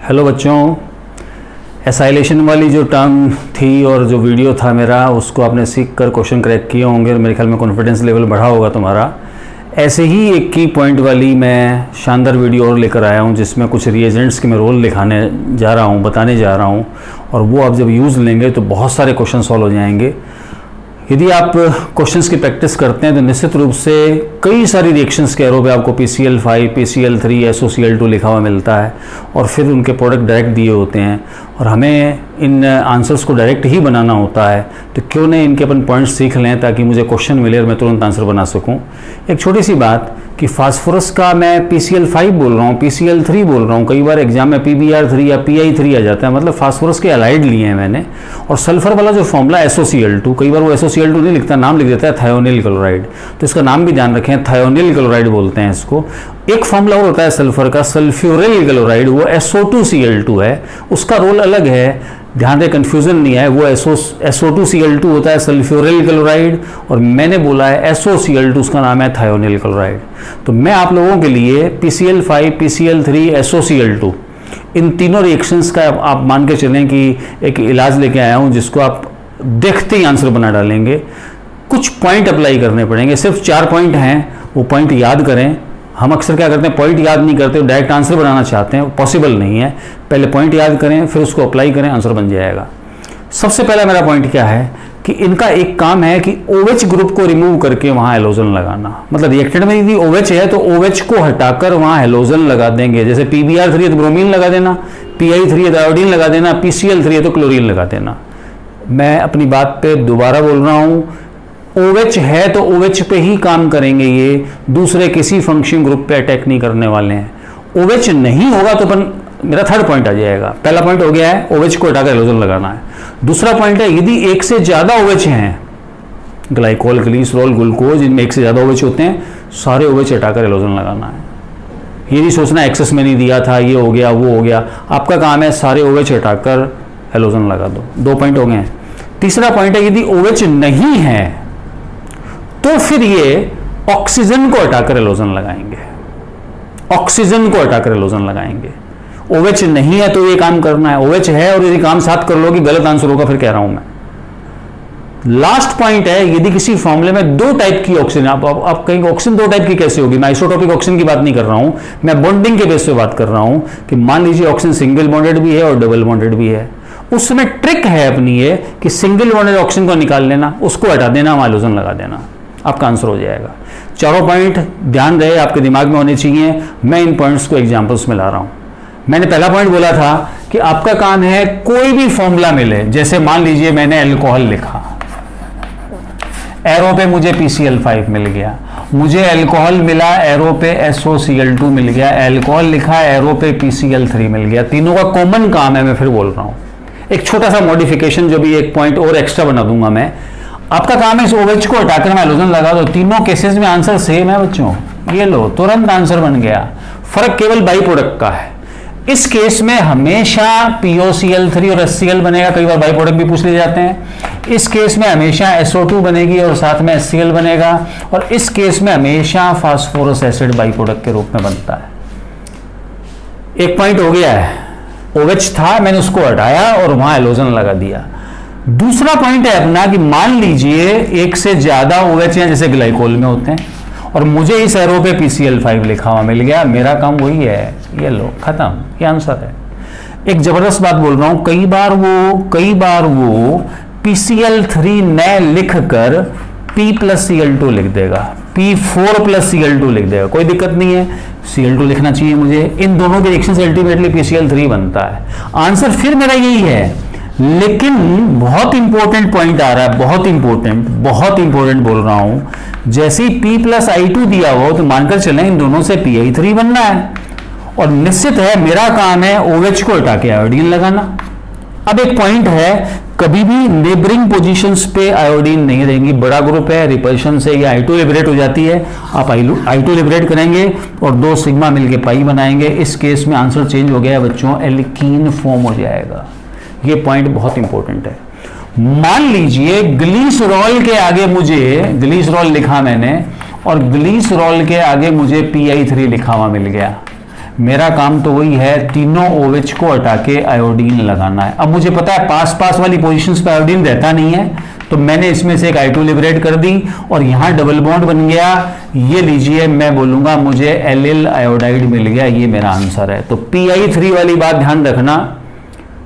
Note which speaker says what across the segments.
Speaker 1: Hello बच्चों, acylation वाली जो टर्म थी और जो वीडियो था मेरा, उसको आपने सीख कर क्वेश्चन क्रैक किए होंगे और मेरे ख्याल में कॉन्फिडेंस लेवल बढ़ा होगा तुम्हारा। ऐसे ही एक की पॉइंट वाली मैं शानदार वीडियो और लेकर आया हूँ, जिसमें कुछ रिएजेंट्स के मैं रोल दिखाने जा रहा हूँ, बताने जा रहा हूँ, और वो आप जब यूज़ लेंगे तो बहुत सारे क्वेश्चन सॉल्व हो जाएंगे। यदि आप क्वेश्चंस की प्रैक्टिस करते हैं तो निश्चित रूप से कई सारी रिएक्शंस के एरो पे आपको PCl5, PCl3, SOCl2 लिखा हुआ मिलता है और फिर उनके प्रोडक्ट डायरेक्ट दिए होते हैं और हमें इन आंसर्स को डायरेक्ट ही बनाना होता है। तो क्यों नहीं इनके अपन पॉइंट्स सीख लें ताकि मुझे क्वेश्चन मिले और मैं तुरंत आंसर बना सकूं। एक छोटी सी बात कि फास्फोरस का मैं PCl5 बोल रहा हूँ, PCl3 बोल रहा हूँ, कई बार एग्जाम में PBr3 या PI3 आ जाता है, मतलब फास्फोरस के अलाइड लिए हैं मैंने। और सल्फर वाला जो फॉर्मूला SOCl2, कई बार वो SOCl2 नहीं लिखता, नाम लिख देता है थायोनिल क्लोराइड, तो इसका नाम भी ध्यान रखें, थायोनिल क्लोराइड बोलते हैं इसको। एक फॉर्मूला और होता है सल्फर का, सल्फ्यूरिल क्लोराइड, वो SO2Cl2 है, उसका रोल अलग है, ध्यान रहे कन्फ्यूजन नहीं है। वो SO2Cl2 होता है सल्फ्यूरिल क्लोराइड, और मैंने बोला है SOCl2, उसका नाम है थायोनिल क्लोराइड। तो मैं आप लोगों के लिए PCl5, PCl3, SOCl2 इन तीनों रिएक्शंस का आप मान के चलें कि एक इलाज लेके आया हूं, जिसको आप देखते ही आंसर बना डालेंगे। कुछ पॉइंट अप्लाई करने पड़ेंगे, सिर्फ 4 पॉइंट हैं, वो पॉइंट याद करें। हम अक्सर क्या करते हैं, पॉइंट याद नहीं करते, डायरेक्ट आंसर बनाना चाहते हैं, पॉसिबल नहीं है। पहले पॉइंट याद करें, फिर उसको अप्लाई करें, आंसर बन जाएगा। सबसे पहला मेरा पॉइंट क्या है कि इनका एक काम है कि OH ग्रुप को रिमूव करके वहां हेलोजन लगाना। मतलब रिएक्टेंट में यदि OH है तो OH को हटाकर वहां हेलोजन लगा देंगे। जैसे PBr3 है तो ब्रोमीन लगा देना, PI3 है तो आयोडीन लगा देना, PCl3 है तो क्लोरीन लगा देना। मैं अपनी बात पे दोबारा बोल रहा हूं, OH है तो OH पे ही काम करेंगे, ये दूसरे किसी फंक्शन ग्रुप पे अटैक नहीं करने वाले हैं। OH नहीं होगा तो अपन, मेरा थर्ड पॉइंट आ जाएगा। पहला पॉइंट हो गया है OH को हटाकर हेलोजन लगाना है। दूसरा पॉइंट है यदि एक से ज्यादा OH हैं, ग्लाइकोल, ग्लिसरॉल, ग्लूकोज, इनमें एक से ज्यादा OH होते हैं, सारे OH हटाकर हेलोजन लगाना है। ये नहीं सोचना एक्सेस में नहीं दिया था, ये हो गया वो हो गया, आपका काम है सारे OH हटाकर हेलोजन लगा दो। 2 पॉइंट हो गए हैं। तीसरा पॉइंट है यदि OH नहीं है तो फिर ये ऑक्सीजन को हटाकर हेलोजन लगाएंगे, ऑक्सीजन को हटाकर हेलोजन लगाएंगे। OH नहीं है तो ये काम करना है, OH है और यदि काम साथ कर लोगे गलत आंसर होगा, फिर कह रहा हूं मैं। लास्ट पॉइंट है यदि किसी फॉर्मूले में 2 टाइप की ऑक्सीजन, आप कहेंगे ऑक्सीजन 2 टाइप की कैसे होगी, मैं आइसोटोपिक ऑक्सीजन की बात नहीं कर रहा हूं, मैं बॉन्डिंग के बेस पे बात कर रहा हूं कि मान लीजिए ऑक्सीजन सिंगल बॉन्डेड भी है और डबल बॉन्डेड भी है। उस समय ट्रिक है अपनी ये कि सिंगल बॉन्डेड ऑक्सीजन को निकाल लेना, उसको हटा देना, वहां हेलोजन लगा देना, आपका आंसर हो जाएगा। चारों पॉइंट ध्यान रहे आपके दिमाग में होने चाहिए। मैं इन पॉइंट्स को एग्जांपल्स में ला रहा हूं। मैंने पहला पॉइंट बोला था कि आपका काम है कोई भी फॉर्मूला मिले, जैसे मान लीजिए मैंने अल्कोहल लिखा, एरो पे मुझे PCl5 मिल गया, मुझे अल्कोहल मिला, एरो पे SOCl2 मिल गया, अल्कोहल लिखा, एरो पे PCl3 मिल गया। तीनों का कॉमन काम है, मैं फिर बोल रहा हूं। एक छोटा सा मॉडिफिकेशन, जो भी एक पॉइंट और एक्स्ट्रा बना दूंगा मैं। आपका काम है इस OH को हटाकर मैं हेलोजन लगा दो। तीनों केसेस में आंसर सेम है बच्चों, ये लो तुरंत आंसर बन गया। फर्क केवल बाई प्रोडक्ट का है। इस केस में हमेशा POCl3 और HCl बनेगा, कई बार बाई प्रोडक्ट भी पूछ ले जाते हैं। इस केस में हमेशा SO2 बनेगी और साथ में HCl बनेगा, और इस केस में हमेशा फास्फोरस एसिड बाई प्रोडक्ट के रूप में बनता है। एक पॉइंट हो गया है, OH था मैंने उसको हटाया और वहां हेलोजन लगा दिया। दूसरा पॉइंट है अपना कि मान लीजिए एक से ज्यादा OH हैं, जैसे ग्लाइकोल में होते हैं, और मुझे इस एरो पे PCl5 लिखा हुआ मिल गया, मेरा काम वही है, ये लो खत्म, ये आंसर है। एक जबरदस्त बात बोल रहा हूं, कई बार वो PCl3 न लिख कर P+Cl2 लिख देगा, P4+Cl2 लिख देगा, कोई दिक्कत नहीं है, Cl2 लिखना चाहिए मुझे। इन दोनों के रिएक्शन से अल्टीमेटली PCl3 बनता है। आंसर फिर मेरा यही है, लेकिन बहुत इंपॉर्टेंट पॉइंट आ रहा है, बहुत इंपॉर्टेंट बोल रहा हूं। जैसे ही P+I2 दिया हो तो मानकर चलें इन दोनों से PI3 बनना है, और निश्चित है मेरा काम है OH को हटा के आयोडीन लगाना। अब एक पॉइंट है, कभी भी नेबरिंग पोजीशंस पे आयोडीन नहीं रहेंगी, बड़ा ग्रुप है, रिपल्शन से ये I2 लिबरेट हो जाती है, आप I2 लिबरेट करेंगे और 2 सिग्मा मिलके पाई बनाएंगे। इस केस में आंसर चेंज हो गया बच्चों, एल्कीन फॉर्म हो जाएगा। ये पॉइंट बहुत इंपॉर्टेंट है। मान लीजिए ग्लिसरॉल के आगे मुझे, ग्लिसरॉल लिखा मैंने और ग्लिसरॉल के आगे मुझे PI3 लिखा हुआ मिल गया, मेरा काम तो वही है, तीनों OH को हटा के आयोडीन लगाना है। अब मुझे पता है पास पास वाली पोजीशंस पे आयोडीन रहता नहीं है, तो मैंने इसमें से एक I2 लिबरेट कर दी और यहां डबल बॉन्ड बन गया। ये लीजिए, मैं बोलूंगा मुझे एलिल आयोडाइड मिल गया, ये मेरा आंसर है। तो Pi3 वाली बात ध्यान रखना,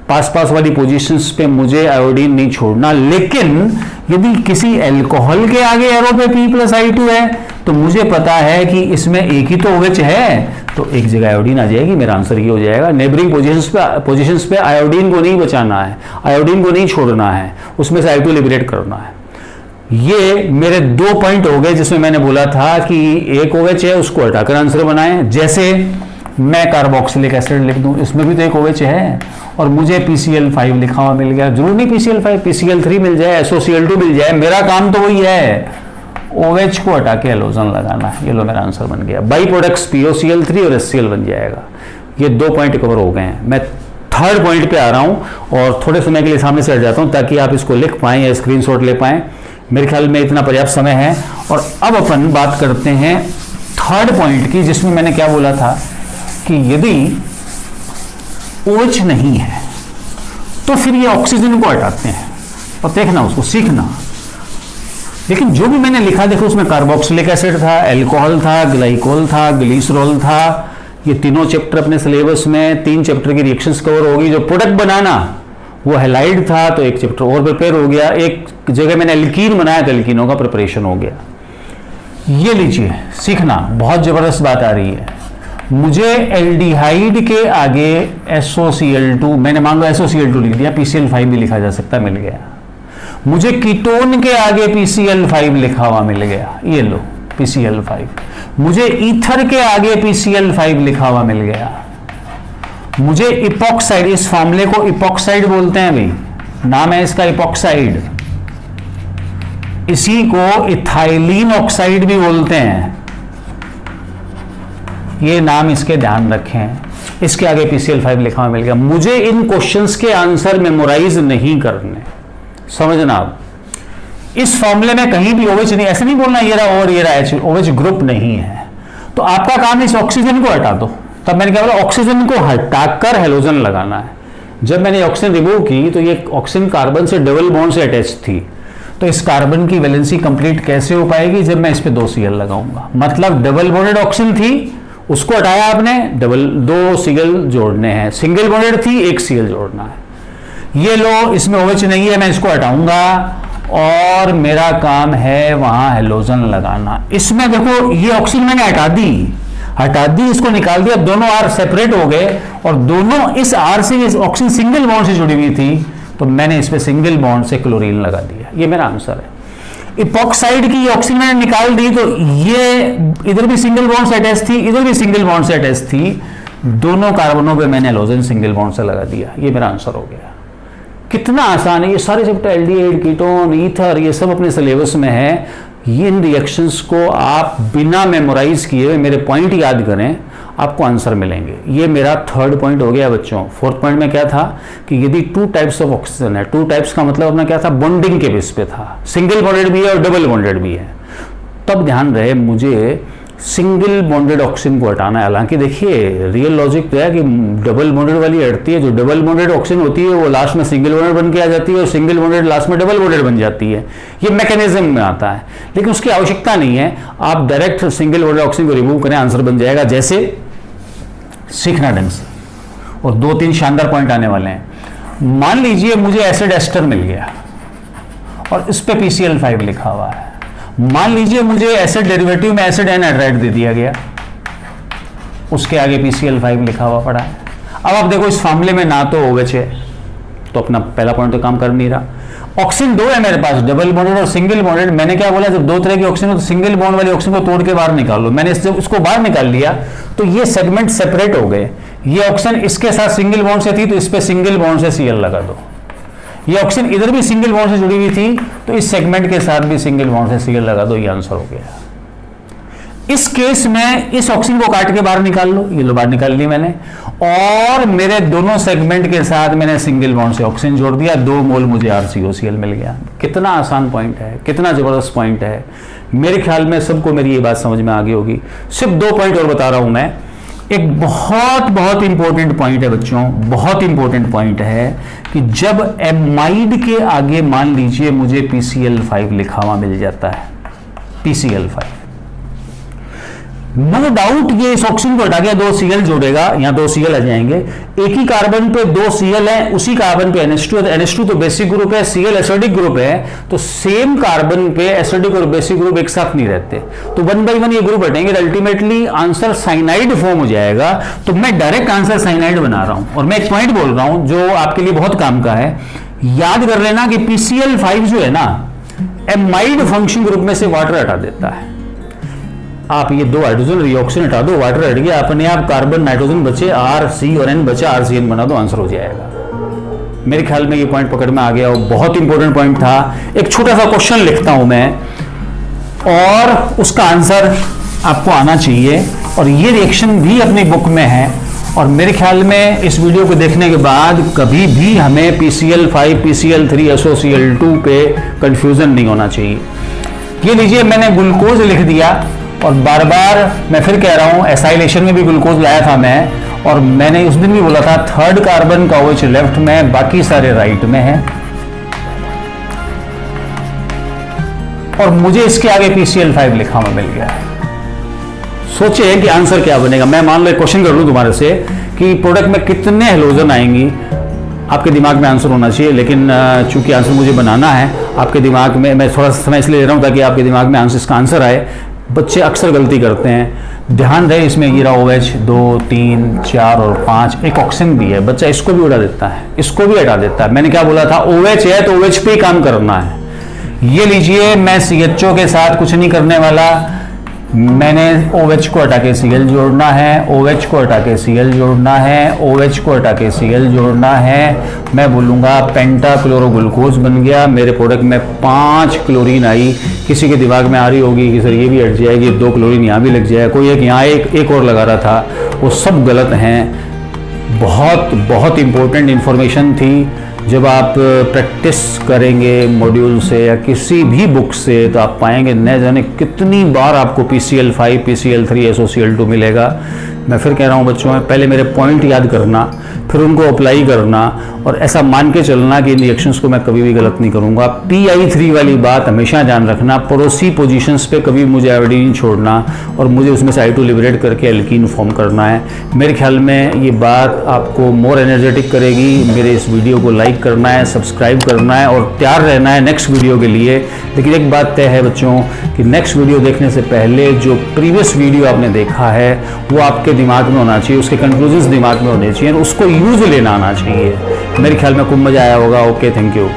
Speaker 1: पास पास वाली पोजीशंस पे मुझे आयोडीन नहीं छोड़ना, लेकिन यदि किसी अल्कोहल के आगे एरो पे P+I2 है तो मुझे पता है कि इसमें एक ही तो OH है, तो एक जगह आयोडीन आ जाएगी, मेरा आंसर ये हो जाएगा। नेबरिंग पोजीशंस पे आयोडीन को नहीं बचाना है, आयोडीन को नहीं छोड़ना है, उसमें से I2 लिबरेट करना है। ये मेरे 2 पॉइंट हो गए जिसमें मैंने बोला था कि एक OH है उसको हटाकर आंसर बनाएं। जैसे मैं कार्बोक्सिलिक एसिड लिख दूं, इसमें भी तो एक OH है और मुझे PCl5 लिखा हुआ मिल गया। जरूर नहीं PCl5, PCl3 मिल जाए, SOCl2 मिल जाए, मेरा काम तो वही है, OH को हटा के हेलोजन लगाना है। ये लो मेरा आंसर बन गया। बाई प्रोडक्ट्स POCl3 और HCl बन जाएगा। ये 2 पॉइंट कवर हो गए हैं। मैं 3rd पॉइंट पे आ रहा हूं और थोड़े समय के लिए सामने से हट जाता हूं ताकि आप इसको लिख पाएं या स्क्रीनशॉट ले पाएं। मेरे ख्याल में इतना पर्याप्त समय है। और अब अपन बात करते हैं 3rd पॉइंट की, जिसमें मैंने क्या बोला था कि यदि OH नहीं है तो फिर ये ऑक्सीजन को हटाते हैं, और देखना उसको सीखना। लेकिन जो भी मैंने लिखा देखो, उसमें कार्बोक्सिलिक एसिड था, अल्कोहल था, ग्लाइकोल था, ग्लिसरॉल था। ये तीनों चैप्टर अपने सिलेबस में 3 चैप्टर की रिएक्शंस कवर होगी। जो प्रोडक्ट बनाना वो हैलाइड था, तो एक चैप्टर और प्रिपेयर हो गया। एक जगह मैंने एल्कीन बनाया तो एल्कीनों का प्रिपरेशन हो गया। ये लीजिए, सीखना, बहुत जबरदस्त बात आ रही है। मुझे एल्डिहाइड के आगे SOCl2, मैंने मान लो SOCl2 लिख दिया, PCl5 भी लिखा जा सकता, मिल गया। मुझे कीटोन के आगे PCl5 लिखा हुआ मिल गया, ये लो PCl5। मुझे ईथर के आगे PCl5 लिखा हुआ मिल गया। मुझे इपॉक्साइड, इस फॉर्मूले को इपॉक्साइड बोलते हैं भाई, नाम है इसका इपॉक्साइड। इसी को इथाइलिन ऑक्साइड भी बोलते हैं, ये नाम इसके ध्यान रखें। इसके आगे PCl5 लिखा हुआ मिल गया। मुझे इन क्वेश्चंस के आंसर मेमोराइज नहीं करने, समझना। आप इस फॉर्मूले में कहीं भी OH नहीं, ऐसे नहीं बोलना ये रहा और ये रहा H, OH ग्रुप नहीं है। तो आपका काम इस ऑक्सीजन को हटा दो। तब मैंने क्या बोला, ऑक्सीजन को हटाकर हेलोजन लगाना है। जब मैंने ऑक्सीजन रिमूव की तो ये ऑक्सीजन कार्बन से डबल बॉन्ड से अटैच थी, तो इस कार्बन की वैलेंसी कंप्लीट कैसे हो पाएगी, जब मैं इस पे 2 Cl लगाऊंगा। मतलब डबल बॉन्डेड ऑक्सीजन थी, उसको हटाया आपने, 2 Cl जोड़ने हैं। सिंगल बॉन्डेड थी, 1 Cl जोड़ना है। ये लो, इसमें OH नहीं है, मैं इसको हटाऊंगा और मेरा काम है वहां हेलोजन लगाना। इसमें देखो, ये ऑक्सीजन मैंने हटा दी, इसको निकाल दिया, दोनों R सेपरेट हो गए और दोनों इस R से, इस ऑक्सीजन सिंगल बॉन्ड से जुड़ी हुई थी, तो मैंने इस पे सिंगल बॉन्ड से क्लोरीन लगा दिया। ये मेरा आंसर है। इपॉक्साइड की ऑक्सीजन मैंने निकाल दी, तो ये इधर भी सिंगल बॉन्ड से अटैच थी, इधर भी सिंगल बॉन्ड से अटैच थी, दोनों कार्बनों पे मैंने हेलोजन सिंगल बॉन्ड से लगा दिया। ये मेरा आंसर हो गया। कितना आसान है। ये सारे चैप्टर एल्डिहाइड, कीटोन, ईथर, ये सब अपने सिलेबस में है। ये इन रिएक्शंस को आप बिना मेमोराइज किए मेरे पॉइंट याद करें, आपको आंसर मिलेंगे। ये मेरा 3rd पॉइंट हो गया बच्चों। 4th पॉइंट में क्या था कि यदि 2 टाइप्स ऑफ ऑक्सीजन है, 2 टाइप्स का मतलब अपना क्या था, बॉन्डिंग के बेस पे था। सिंगल बॉन्डेड भी है और डबल बॉन्डेड भी है। तब ध्यान रहे, मुझे सिंगल बॉन्डेड ऑक्सीजन को हटाना है। हालांकि देखिए, रियल लॉजिक तो है कि डबल बॉन्डेड वाली हटती है। जो डबल बॉन्डेड ऑक्सीजन होती है वो लास्ट में सिंगल बॉन्डेड बन के आ जाती है और सिंगल बॉन्डेड लास्ट में डबल बॉन्डेड बन जाती है। ये मैकेनिज्म में आता है, लेकिन उसकी आवश्यकता नहीं है। आप डायरेक्ट सिंगल बॉन्डेड ऑक्सीजन को रिमूव करें, आंसर बन जाएगा। जैसे सीखना ढंग से, और 2-3 शानदार पॉइंट आने वाले हैं। मान लीजिए मुझे एसिड एस्टर मिल गया और इस पे PCl5 लिखा हुआ है। मान लीजिए मुझे एसिड डेरिवेटिव में एसिड एनहाइड्राइड दे दिया गया, उसके आगे PCl5 लिखा हुआ पड़ा है। अब आप देखो, इस फार्मूले में ना तो OH है, तो अपना पहला पॉइंट तो काम कर नहीं रहा। ऑक्सीजन 2 है मेरे पास, डबल बॉन्डेड और सिंगल बॉन्डेड। मैंने क्या बोला, जब 2 तरह की ऑक्सीजन हो तो सिंगल बॉन्ड वाली ऑक्सीजन को तोड़ के बाहर निकाल लो। मैंने इसको बाहर निकाल लिया तो ये सेगमेंट सेपरेट हो गए। ये ऑक्सीजन इसके साथ सिंगल बॉन्ड से थी, तो इस पे सिंगल बॉन्ड से Cl लगा दो। ये ऑक्सीजन इधर भी सिंगल बॉन्ड से जुड़ी हुई थी, तो इस सेगमेंट के साथ भी सिंगल बॉन्ड से Cl लगा दो। ये आंसर हो गया। इस केस में इस ऑक्सीजन को काट के बाहर निकाल लो, ये लो बाहर निकाल ली मैंने, और मेरे दोनों सेगमेंट के साथ मैंने सिंगल बॉन्ड से ऑक्सीजन जोड़ दिया, 2 मोल मुझे RCOCl मिल गया। कितना आसान पॉइंट है, कितना जबरदस्त पॉइंट है। मेरे ख्याल में सबको मेरी ये बात समझ में आ गई होगी। सिर्फ 2 पॉइंट और बता रहा हूं मैं। एक बहुत बहुत इंपॉर्टेंट पॉइंट है बच्चों, बहुत इंपॉर्टेंट पॉइंट है कि जब एमाइड के आगे मान लीजिए मुझे PCl5 लिखा हुआ मिल जाता है, PCl5, नो डाउट ये इस ऑक्सीजन को हटा के 2 Cl जोड़ेगा, यहां 2 Cl आ जाएंगे। एक ही कार्बन पे 2 Cl है, उसी कार्बन पे NH2 है, तो NH2 तो बेसिक ग्रुप है, Cl एसिडिक ग्रुप है, तो सेम कार्बन पे एसिडिक और बेसिक ग्रुप एक साथ नहीं रहते, तो 1 by 1 ये ग्रुप हटेंगे, अल्टीमेटली आंसर साइनाइड फॉर्म हो जाएगा। तो मैं डायरेक्ट आंसर साइनाइड बना रहा हूं, और मैं एक पॉइंट बोल रहा हूं जो आपके लिए बहुत काम का है। याद कर लेना कि PCl5 जो है ना, एमाइड फंक्शन ग्रुप में से वाटर हटा देता है। आप ये 2 हाइड्रोजन रिएक्शन हटा दो, वाटर हट गया, अपने आप कार्बन नाइट्रोजन बचे, R C और N बचा, RCN बना दो, आंसर हो जाएगा। मेरे ख्याल में ये पॉइंट पकड़ में आ गया, और बहुत इंपॉर्टेंट पॉइंट था। एक छोटा सा क्वेश्चन लिखता हूं मैं, और उसका आंसर आपको आना चाहिए, और ये रिएक्शन भी अपनी बुक में है। और मेरे ख्याल में इस वीडियो को देखने के बाद कभी भी हमें PCl5 PCl3 SOCl2 पे कंफ्यूजन नहीं होना चाहिए। ये लीजिए, मैंने ग्लूकोज लिख दिया, और बार बार मैं फिर कह रहा हूं, एसाइलेशन में भी ग्लूकोज लाया था मैं, और मैंने उस दिन भी बोला था 3rd कार्बन का OH लेफ्ट में, बाकी सारे राइट में है, और मुझे इसके आगे PCl5 लिखा हुआ मिल गया है। सोचिए कि आंसर क्या बनेगा। मैं मान लो एक क्वेश्चन कर लूं तुम्हारे से कि प्रोडक्ट में कितने हेलोजन आएंगी, आपके दिमाग में आंसर होना चाहिए, लेकिन चूंकि आंसर मुझे बनाना है, आपके दिमाग में मैं थोड़ा सा समय इसलिए ले रहा हूं ताकि आपके दिमाग में इसका आंसर आए। बच्चे अक्सर गलती करते हैं, ध्यान रहे, इसमें गिरा OH 2 3 4 और 5, एक ऑक्सीजन भी है, बच्चा इसको भी उड़ा देता है, इसको भी हटा देता है। मैंने क्या बोला था, OH है तो OH पे काम करना है। ये लीजिए, मैं CHO के साथ कुछ नहीं करने वाला, मैंने OH को हटा के Cl जोड़ना है, OH को हटा के Cl जोड़ना है, OH को हटा के Cl जोड़ना है। मैं बोलूँगा पेंटा क्लोरोग्लूकोज बन गया, मेरे प्रोडक्ट में 5 क्लोरीन आई। किसी के दिमाग में आ रही होगी कि सर ये भी हट जाएगी, 2 क्लोरीन यहाँ भी लग जाए, कोई एक यहाँ एक और लगा रहा था, वो सब गलत हैं। बहुत बहुत इंपॉर्टेंट इन्फॉर्मेशन थी। जब आप प्रैक्टिस करेंगे मॉड्यूल से या किसी भी बुक से, तो आप पाएंगे न जाने कितनी बार आपको PCl5 PCl3 SOCl2 मिलेगा। मैं फिर कह रहा हूँ बच्चों, पहले मेरे पॉइंट याद करना, फिर उनको अप्लाई करना, और ऐसा मान के चलना कि इन रिएक्शंस को मैं कभी भी गलत नहीं करूँगा। PI3 वाली बात हमेशा ध्यान रखना, पड़ोसी पोजीशंस पे कभी मुझे आयोडीन छोड़ना, और मुझे उसमें से I2 लिबरेट करके एल्कीन फॉर्म करना है। मेरे ख्याल में ये बात आपको मोर एनर्जेटिक करेगी। मेरे इस वीडियो को लाइक करना है, सब्सक्राइब करना है, और तैयार रहना है नेक्स्ट वीडियो के लिए। लेकिन एक बात तय है बच्चों कि नेक्स्ट वीडियो देखने से पहले जो प्रीवियस वीडियो आपने देखा है वो आपके दिमाग में होना चाहिए, उसके कंक्लूजन्स दिमाग में होने चाहिए, उसको यूज लेना आना चाहिए। मेरे ख्याल में खूब मजा आया होगा। Okay, thank you.